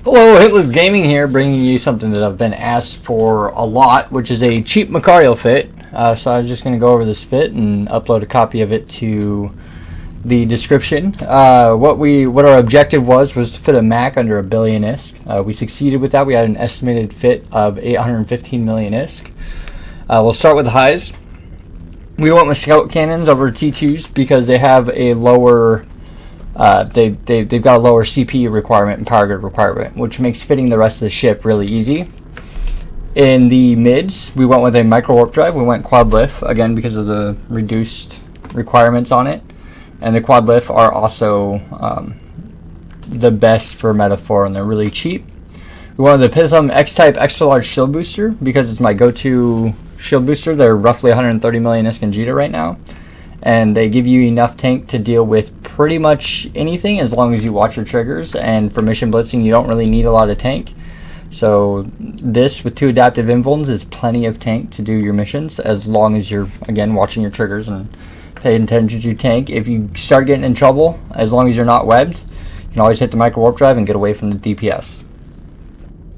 Hello, Hitless Gaming here, bringing you something that I've been asked for a lot, which is a cheap Macario fit. So I was just going to go over this fit and upload a copy of it to the description. What our objective was to fit a mach under 1 billion ISK. We succeeded with that. We had an estimated fit of 815 million ISK. We'll start with the highs. We went with scout cannons over T2s because they have a lower they've got a lower CPU requirement and power grid requirement, which makes fitting the rest of the ship really easy. In the mids, we went with a Microwarpdrive. We went quad lift, again, because of the reduced requirements on it. And the quad lift are also the best for Metaphor, and they're really cheap. We went with the Pith X-Type Extra Large Shield Booster because it's my go-to shield booster. They're roughly 130 million ISK and JITA right now. And they give you enough tank to deal with pretty much anything as long as you watch your triggers. And for mission blitzing, you don't really need a lot of tank. So this, with 2 adaptive invulns, is plenty of tank to do your missions as long as you're, again, watching your triggers and paying attention to your tank. If you start getting in trouble, as long as you're not webbed, you can always hit the Microwarpdrive and get away from the DPS.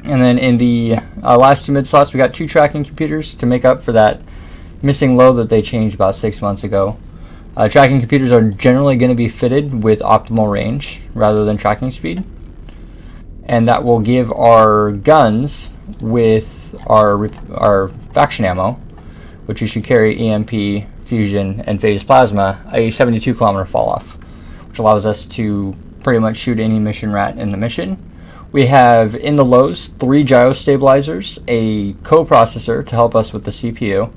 And then in the last 2 mid slots, we got 2 tracking computers to make up for that missing load that they changed about 6 months ago. Tracking computers are generally going to be fitted with optimal range rather than tracking speed. And that will give our guns with our faction ammo, which you should carry EMP, fusion, and phase plasma, a 72 kilometer fall off, which allows us to pretty much shoot any mission rat in the mission. We have in the lows 3 Gyrostabilizers, a coprocessor to help us with the CPU,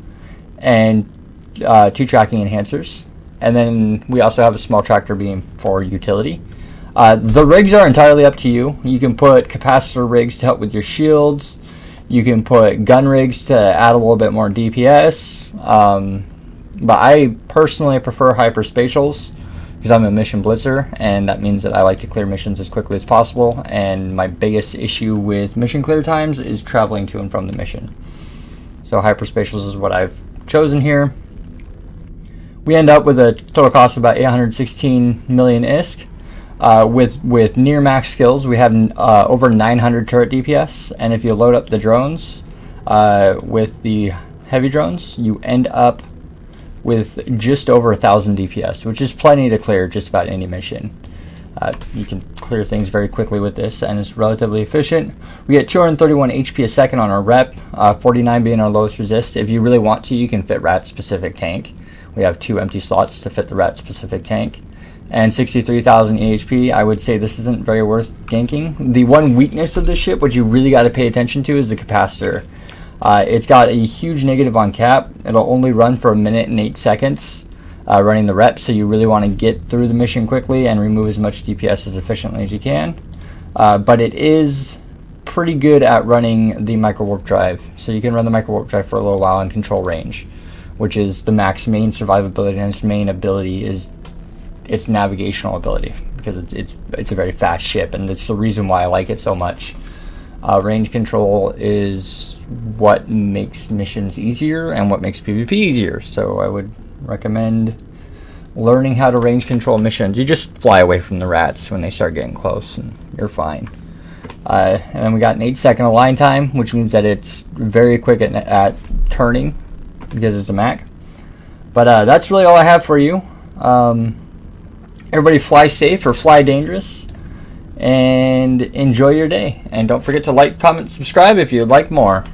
and 2 tracking enhancers. And then we also have a small tractor beam for utility. The rigs are entirely up to you. You can put capacitor rigs to help with your shields. You can put gun rigs to add a little bit more DPS. But I personally prefer Hyperspatials because I'm a mission blitzer, and that means that I like to clear missions as quickly as possible. And my biggest issue with mission clear times is traveling to and from the mission. So Hyperspatials is what I've chosen here. We end up with a total cost of about 816 million ISK. With near max skills, we have over 900 turret DPS, and if you load up the drones with the heavy drones, you end up with just over 1,000 DPS, which is plenty to clear just about any mission. You can clear things very quickly with this, and it's relatively efficient. We get 231 HP a second on our rep, 49 being our lowest resist. If you really want to, you can fit rat-specific tank. We have 2 empty slots to fit the rat-specific tank. And 63,000 HP, I would say this isn't very worth ganking. The one weakness of this ship, which you really got to pay attention to, is the capacitor. It's got a huge negative on cap. It'll only run for 1 minute and 8 seconds running the rep, so you really want to get through the mission quickly and remove as much DPS as efficiently as you can. But it is pretty good at running the Microwarpdrive, so you can run the Microwarpdrive for a little while and control range, which is the mach's main survivability, and its main ability is its navigational ability, because it's a very fast ship, and it's the reason why I like it so much. Range control is what makes missions easier and what makes PvP easier, so I would recommend learning how to range control missions. You just fly away from the rats when they start getting close, and you're fine. And then we got an 8-second align time, which means that it's very quick at turning, because it's a mach. But that's really all I have for you. Everybody fly safe or fly dangerous, and enjoy your day. And don't forget to like, comment, subscribe if you'd like more.